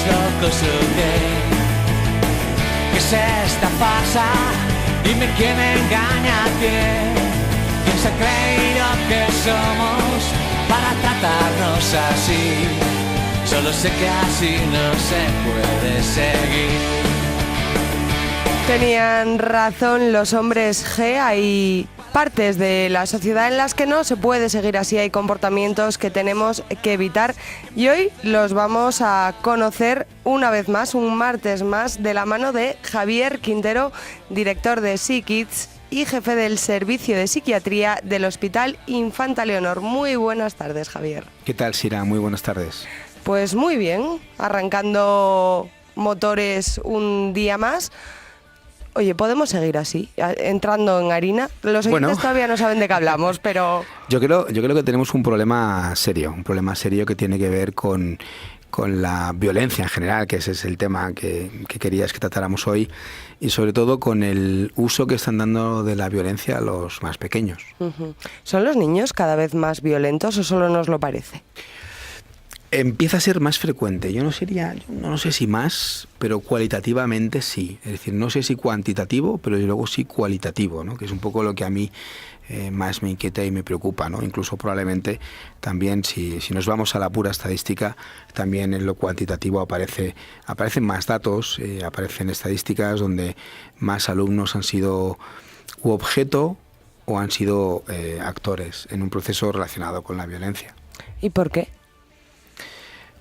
ojos o qué? ¿Qué es esta farsa? Dime quién engaña a quién. ¿Quién se ha creído que somos para tratarnos así? Solo sé que así no se puede seguir. Tenían razón los hombres G. Hay partes de la sociedad en las que no se puede seguir así. Hay comportamientos que tenemos que evitar. Y hoy los vamos a conocer una vez más, un martes más, de la mano de Javier Quintero, director de SeeKids y jefe del servicio de psiquiatría del Hospital Infanta Leonor. Muy buenas tardes, Javier. ¿Qué tal, Sira? Muy buenas tardes. Pues muy bien, arrancando motores un día más. Oye, ¿podemos seguir así, entrando en harina? Los oyentes todavía no saben de qué hablamos, pero... Yo creo que tenemos un problema serio que tiene que ver con la violencia en general, que ese es el tema que querías que tratáramos hoy, y sobre todo con el uso que están dando de la violencia a los más pequeños. Uh-huh. ¿Son los niños cada vez más violentos o solo nos lo parece? Empieza a ser más frecuente. Yo no sé si más, pero cualitativamente sí. Es decir, no sé si cuantitativo, pero luego sí cualitativo, ¿no? Que es un poco lo que a mí más me inquieta y me preocupa, ¿no? Incluso probablemente también, si nos vamos a la pura estadística, también en lo cuantitativo aparecen más datos, aparecen estadísticas donde más alumnos han sido u objeto o han sido actores en un proceso relacionado con la violencia. ¿Y por qué?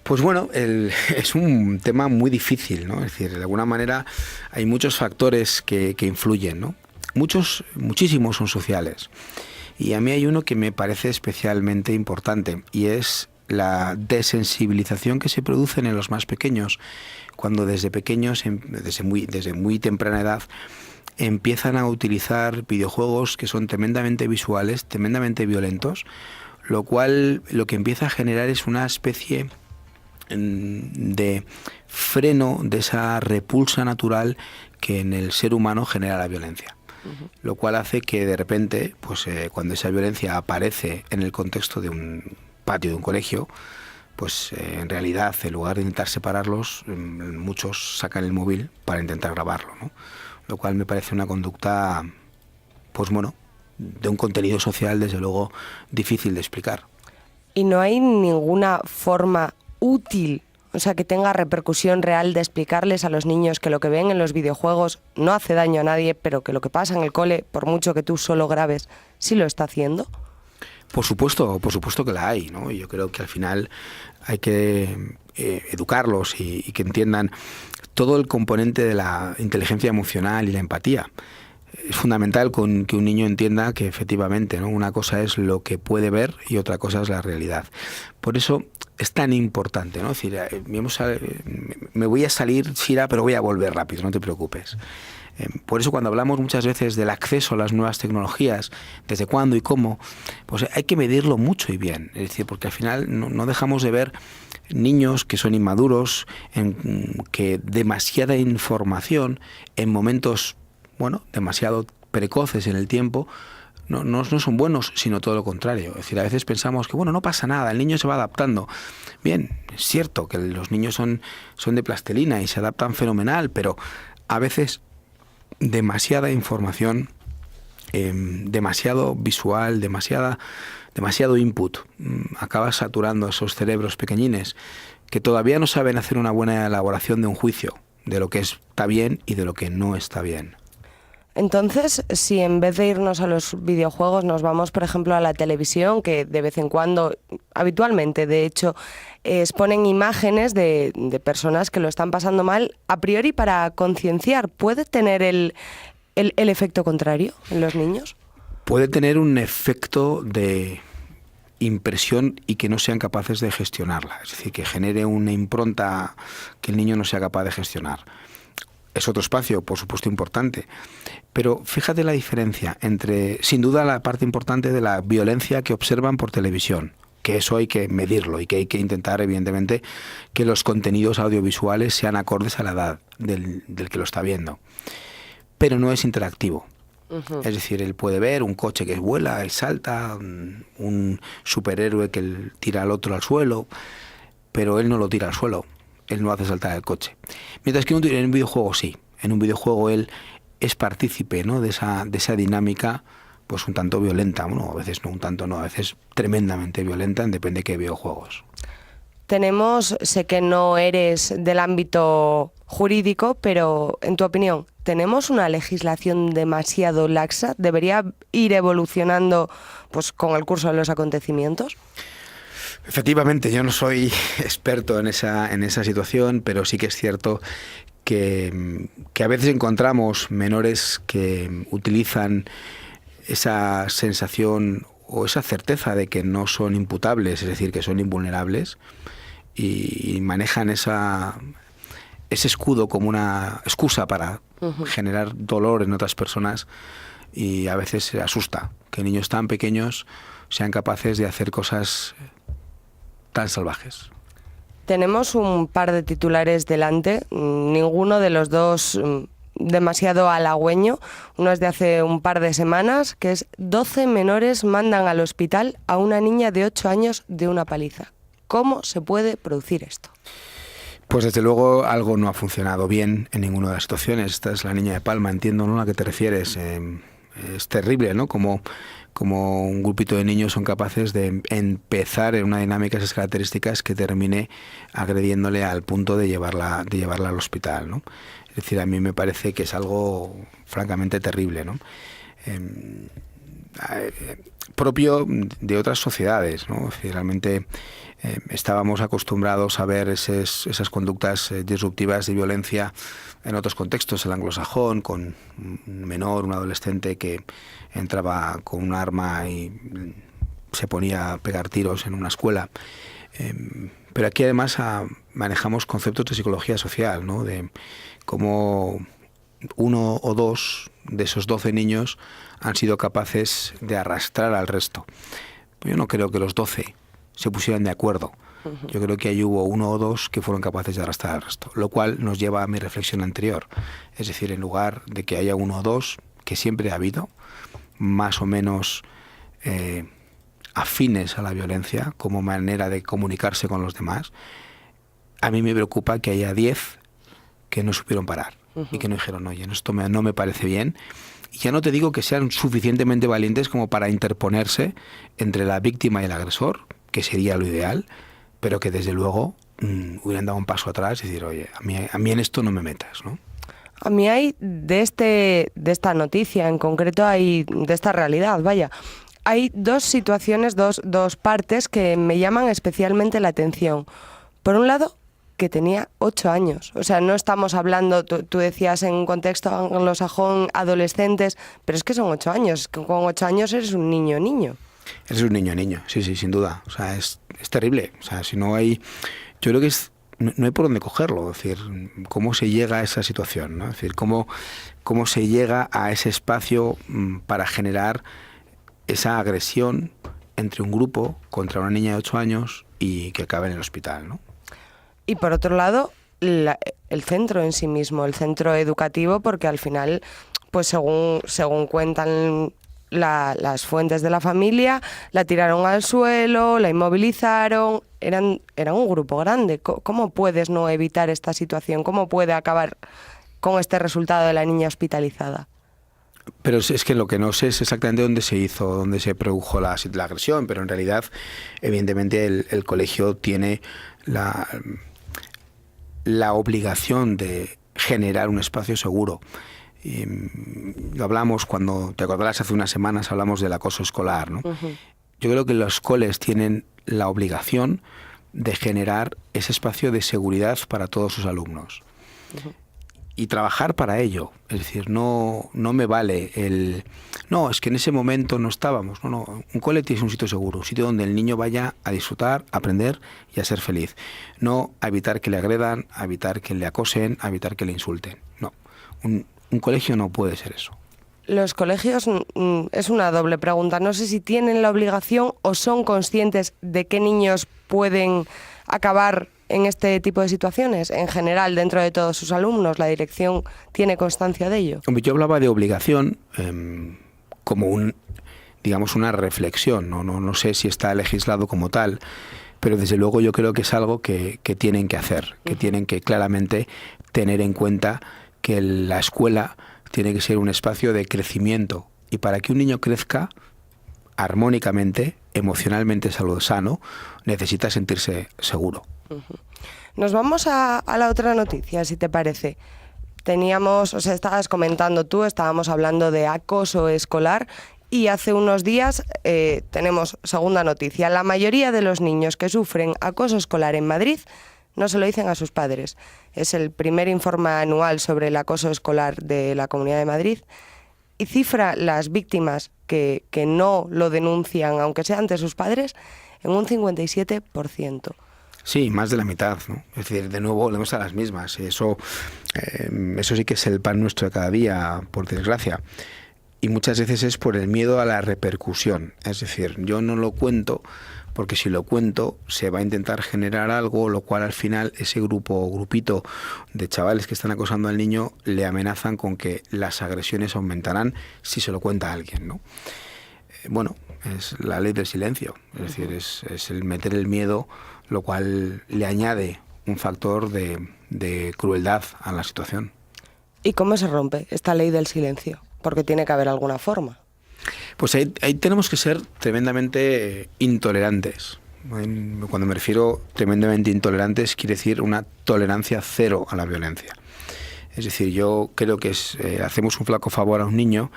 Pues bueno, es un tema muy difícil, ¿no? Es decir, de alguna manera hay muchos factores que influyen, ¿no? Muchísimos son sociales. Y a mí hay uno que me parece especialmente importante, y es la desensibilización que se produce en los más pequeños, cuando desde pequeños, desde muy temprana edad, empiezan a utilizar videojuegos que son tremendamente visuales, tremendamente violentos, lo cual lo que empieza a generar es una especie de freno de esa repulsa natural que en el ser humano genera la violencia. Uh-huh. Lo cual hace que de repente, pues cuando esa violencia aparece en el contexto de un patio de un colegio, pues en realidad, en lugar de intentar separarlos, muchos sacan el móvil para intentar grabarlo, ¿no? Lo cual me parece una conducta, pues bueno, de un contenido social desde luego difícil de explicar. ¿Y no hay ninguna forma útil, o sea, que tenga repercusión real de explicarles a los niños que lo que ven en los videojuegos no hace daño a nadie, pero que lo que pasa en el cole, por mucho que tú solo grabes, sí lo está haciendo? Por supuesto que la hay, ¿no? Yo creo que al final hay que educarlos y que entiendan todo el componente de la inteligencia emocional y la empatía. Es fundamental que un niño entienda que efectivamente, ¿no? Una cosa es lo que puede ver y otra cosa es la realidad. Por eso es tan importante, ¿no? Es decir, me voy a salir, Sira, pero voy a volver rápido, no te preocupes. Por eso cuando hablamos muchas veces del acceso a las nuevas tecnologías, desde cuándo y cómo, pues hay que medirlo mucho y bien. Es decir, porque al final no dejamos de ver niños que son inmaduros, que demasiada información en momentos, bueno, demasiado precoces en el tiempo, no son buenos, sino todo lo contrario. Es decir, a veces pensamos que, bueno, no pasa nada, el niño se va adaptando. Bien, es cierto que los niños son de plastilina y se adaptan fenomenal, pero a veces demasiada información, demasiado visual, demasiado input, acaba saturando esos cerebros pequeñines que todavía no saben hacer una buena elaboración de un juicio de lo que está bien y de lo que no está bien. Entonces, si en vez de irnos a los videojuegos nos vamos, por ejemplo, a la televisión, que de vez en cuando, habitualmente, de hecho, exponen imágenes de personas que lo están pasando mal, a priori para concienciar, ¿puede tener el efecto contrario en los niños? Puede tener un efecto de impresión y que no sean capaces de gestionarla, es decir, que genere una impronta que el niño no sea capaz de gestionar. Es otro espacio, por supuesto, importante. Pero fíjate la diferencia entre, sin duda, la parte importante de la violencia que observan por televisión, que eso hay que medirlo y que hay que intentar, evidentemente, que los contenidos audiovisuales sean acordes a la edad del que lo está viendo. Pero no es interactivo. Uh-huh. Es decir, él puede ver un coche que vuela y salta, un superhéroe que tira al otro al suelo, pero él no lo tira al suelo. él no hace saltar el coche. Mientras que en un videojuego sí. En un videojuego él es partícipe, ¿no?, de esa dinámica, pues un tanto violenta, bueno, a veces no un tanto, no, a veces tremendamente violenta, depende de qué videojuegos. Sé que no eres del ámbito jurídico, pero en tu opinión, ¿tenemos una legislación demasiado laxa? ¿Debería ir evolucionando pues con el curso de los acontecimientos? Efectivamente, yo no soy experto en esa situación, pero sí que es cierto que a veces encontramos menores que utilizan esa sensación o esa certeza de que no son imputables, es decir, que son invulnerables, y manejan ese escudo como una excusa para generar dolor en otras personas, y a veces se asusta que niños tan pequeños sean capaces de hacer cosas tan salvajes. Tenemos un par de titulares delante, ninguno de los dos demasiado halagüeño. Uno es de hace un par de semanas, que es 12 menores mandan al hospital a una niña de 8 años de una paliza. ¿Cómo se puede producir esto? Pues desde luego algo no ha funcionado bien en ninguna de las situaciones. Esta es la niña de Palma, entiendo, ¿no?, a la que te refieres. Es terrible, ¿no?, como un grupito de niños son capaces de empezar en una dinámica de esas características que termine agrediéndole al punto de llevarla al hospital, ¿no? Es decir, a mí me parece que es algo francamente terrible, ¿no? Propio de otras sociedades, ¿no? Es decir, realmente estábamos acostumbrados a ver esas conductas disruptivas de violencia en otros contextos, el anglosajón, con un menor, un adolescente que entraba con un arma y se ponía a pegar tiros en una escuela. Pero aquí además manejamos conceptos de psicología social, ¿no?, de cómo uno o dos de esos 12 niños han sido capaces de arrastrar al resto. Yo no creo que los 12 se pusieran de acuerdo. Yo creo que ahí hubo uno o dos que fueron capaces de arrastrar al resto, lo cual nos lleva a mi reflexión anterior. Es decir, en lugar de que haya uno o dos, que siempre ha habido, más o menos afines a la violencia como manera de comunicarse con los demás, a mí me preocupa que haya 10 que no supieron parar y que no dijeron, oye, esto no me parece bien. Y ya no te digo que sean suficientemente valientes como para interponerse entre la víctima y el agresor, que sería lo ideal, pero que desde luego hubieran dado un paso atrás y decir, oye, a mí en esto no me metas, ¿no? A mí hay de esta noticia en concreto, de esta realidad, hay dos situaciones, dos partes que me llaman especialmente la atención. Por un lado, que tenía 8 años. O sea, no estamos hablando, tú decías en un contexto anglosajón, adolescentes, pero es que son 8 años. Con 8 años eres un niño. Eres un niño, sí, sin duda. O sea, es terrible. O sea, si no hay... Yo creo que no hay por dónde cogerlo. Es decir, cómo se llega a esa situación, ¿no? Es decir, cómo se llega a ese espacio para generar esa agresión entre un grupo contra una niña de 8 años y que acabe en el hospital, ¿no? Y por otro lado, el centro en sí mismo, el centro educativo, porque al final, pues según cuentan las fuentes de la familia, la tiraron al suelo, la inmovilizaron, eran un grupo grande. ¿Cómo puedes no evitar esta situación? ¿Cómo puede acabar con este resultado de la niña hospitalizada? Pero es que lo que no sé es exactamente dónde se produjo la agresión, pero en realidad, evidentemente, el colegio tiene la obligación de generar un espacio seguro. Lo hablamos cuando, te acordarás, hace unas semanas hablamos del acoso escolar, ¿no? Yo creo que los coles tienen la obligación de generar ese espacio de seguridad para todos sus alumnos. Y trabajar para ello. Es decir, no me vale no, es que en ese momento no estábamos. No, un cole es un sitio seguro, un sitio donde el niño vaya a disfrutar, a aprender y a ser feliz. No a evitar que le agredan, a evitar que le acosen, a evitar que le insulten. No, un colegio no puede ser eso. Los colegios, es una doble pregunta. No sé si tienen la obligación o son conscientes de qué niños pueden acabar en este tipo de situaciones. En general, dentro de todos sus alumnos, ¿la dirección tiene constancia de ello? Yo hablaba de obligación como digamos una reflexión. No sé si está legislado como tal, pero desde luego yo creo que es algo que tienen que hacer, que tienen que claramente tener en cuenta que la escuela tiene que ser un espacio de crecimiento, y para que un niño crezca armónicamente, emocionalmente sano, necesita sentirse seguro. Nos vamos a la otra noticia, si te parece. Estabas comentando tú, estábamos hablando de acoso escolar, y hace unos días tenemos segunda noticia. La mayoría de los niños que sufren acoso escolar en Madrid no se lo dicen a sus padres. Es el primer informe anual sobre el acoso escolar de la Comunidad de Madrid, y cifra las víctimas que no lo denuncian, aunque sea ante sus padres, en un 57%. Sí, más de la mitad, ¿no? Es decir, de nuevo volvemos a las mismas. Eso sí que es el pan nuestro de cada día, por desgracia. Y muchas veces es por el miedo a la repercusión. Es decir, yo no lo cuento porque si lo cuento se va a intentar generar algo, lo cual al final ese grupito de chavales que están acosando al niño le amenazan con que las agresiones aumentarán si se lo cuenta a alguien, ¿no? Bueno, es la ley del silencio. Es decir, es el meter el miedo, lo cual le añade un factor de crueldad a la situación. ¿Y cómo se rompe esta ley del silencio? Porque tiene que haber alguna forma. Pues ahí tenemos que ser tremendamente intolerantes. Cuando me refiero tremendamente intolerantes, quiere decir una tolerancia cero a la violencia. Es decir, yo creo que hacemos un flaco favor a un niño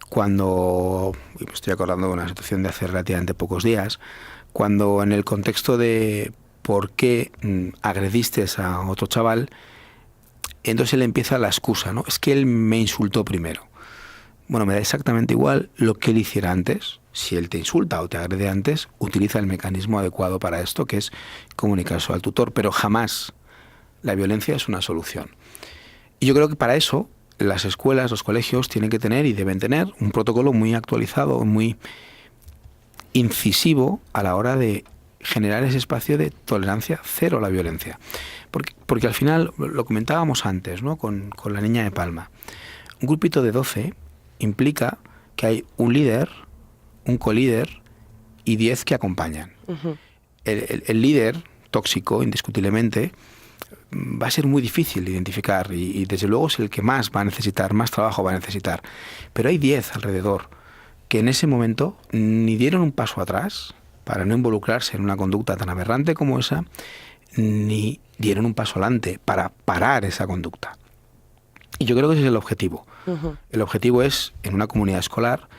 cuando, y me estoy acordando de una situación de hace relativamente pocos días, cuando en el contexto de por qué agrediste a otro chaval, entonces él empieza la excusa, ¿no? Es que él me insultó primero. Bueno, me da exactamente igual lo que él hiciera antes. Si él te insulta o te agrede antes, utiliza el mecanismo adecuado para esto, que es comunicarse al tutor, pero jamás la violencia es una solución. Y yo creo que para eso las escuelas, los colegios tienen que tener y deben tener un protocolo muy actualizado, muy incisivo a la hora de generar ese espacio de tolerancia cero a la violencia. Porque al final, lo comentábamos antes, ¿no? Con la niña de Palma. Un grupito de 12 implica que hay un líder, un colíder y 10 que acompañan. Uh-huh. El líder tóxico, indiscutiblemente, va a ser muy difícil de identificar y desde luego es el que más va a necesitar, más trabajo va a necesitar. Pero hay 10 alrededor que en ese momento ni dieron un paso atrás para no involucrarse en una conducta tan aberrante como esa, ni dieron un paso adelante para parar esa conducta. Y yo creo que ese es el objetivo. Uh-huh. El objetivo es, en una comunidad escolar,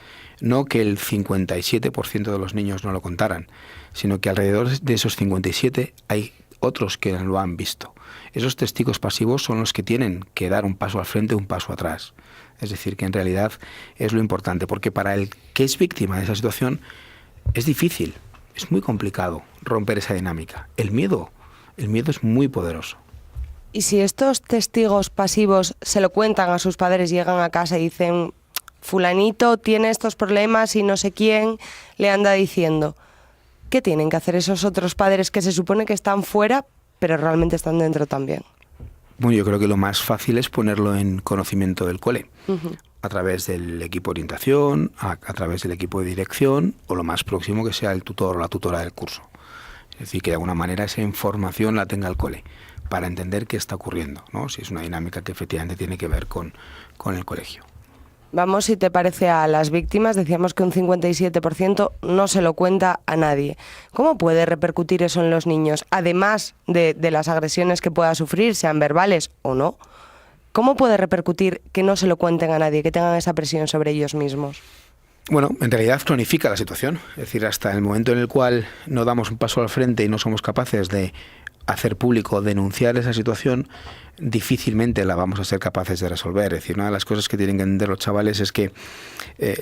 no que el 57% de los niños no lo contaran, sino que alrededor de esos 57 hay otros que lo han visto. Esos testigos pasivos son los que tienen que dar un paso al frente, un paso atrás. Es decir, que en realidad es lo importante, porque para el que es víctima de esa situación es difícil, es muy complicado romper esa dinámica. El miedo es muy poderoso. Y si estos testigos pasivos se lo cuentan a sus padres, llegan a casa y dicen, fulanito tiene estos problemas y no sé quién le anda diciendo, ¿qué tienen que hacer esos otros padres que se supone que están fuera, pero realmente están dentro también? Bueno, yo creo que lo más fácil es ponerlo en conocimiento del cole, uh-huh, a través del equipo de orientación, a través del equipo de dirección, o lo más próximo que sea el tutor o la tutora del curso. Es decir, que de alguna manera esa información la tenga el cole, para entender qué está ocurriendo, ¿no? Si es una dinámica que efectivamente tiene que ver con el colegio. Vamos, si te parece, a las víctimas. Decíamos que un 57% no se lo cuenta a nadie. ¿Cómo puede repercutir eso en los niños? Además de las agresiones que pueda sufrir, sean verbales o no, ¿cómo puede repercutir que no se lo cuenten a nadie, que tengan esa presión sobre ellos mismos? Bueno, en realidad cronifica la situación. Es decir, hasta el momento en el cual no damos un paso al frente y no somos capaces de hacer público, denunciar esa situación, difícilmente la vamos a ser capaces de resolver. Es decir, una de las cosas que tienen que entender los chavales es que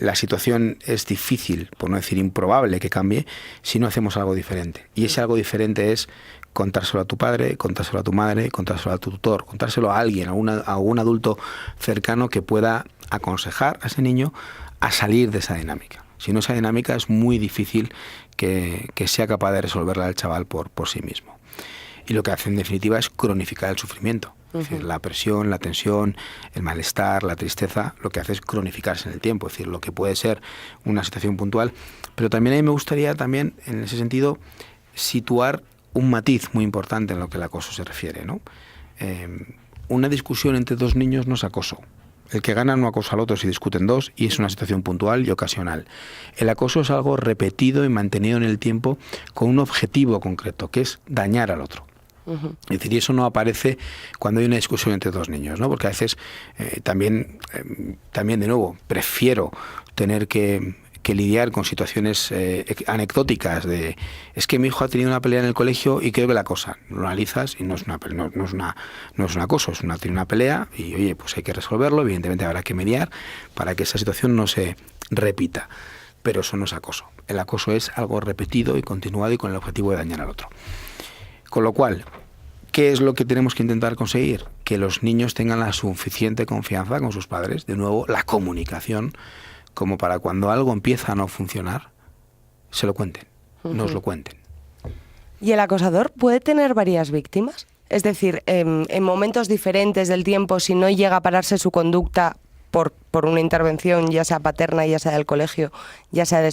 la situación es difícil, por no decir improbable, que cambie si no hacemos algo diferente. Y ese algo diferente es contárselo a tu padre, contárselo a tu madre, contárselo a tu tutor, contárselo a alguien, a un adulto cercano que pueda aconsejar a ese niño a salir de esa dinámica. Si no, esa dinámica es muy difícil que sea capaz de resolverla el chaval por sí mismo. Y lo que hace en definitiva es cronificar el sufrimiento. Es decir, la presión, la tensión, el malestar, la tristeza, lo que hace es cronificarse en el tiempo. Es decir, lo que puede ser una situación puntual. Pero también a mí me gustaría también, en ese sentido, situar un matiz muy importante en lo que el acoso se refiere, ¿no? Una discusión entre dos niños no es acoso. El que gana no acosa al otro si discuten dos, y es una situación puntual y ocasional. El acoso es algo repetido y mantenido en el tiempo con un objetivo concreto, que es dañar al otro. Es decir, y eso no aparece cuando hay una discusión entre dos niños, ¿no? Porque a veces también de nuevo, prefiero tener que lidiar con situaciones anecdóticas de es que mi hijo ha tenido una pelea en el colegio y creo que la acosan. Lo analizas y no es un acoso, tiene una pelea y oye, pues hay que resolverlo, evidentemente habrá que mediar para que esa situación no se repita. Pero eso no es acoso. El acoso es algo repetido y continuado y con el objetivo de dañar al otro. Con lo cual, ¿qué es lo que tenemos que intentar conseguir? Que los niños tengan la suficiente confianza con sus padres, de nuevo, la comunicación, como para cuando algo empieza a no funcionar, se lo cuenten, nos lo cuenten. ¿Y el acosador puede tener varias víctimas? Es decir, en momentos diferentes del tiempo, si no llega a pararse su conducta por una intervención, ya sea paterna, ya sea del colegio, ya sea de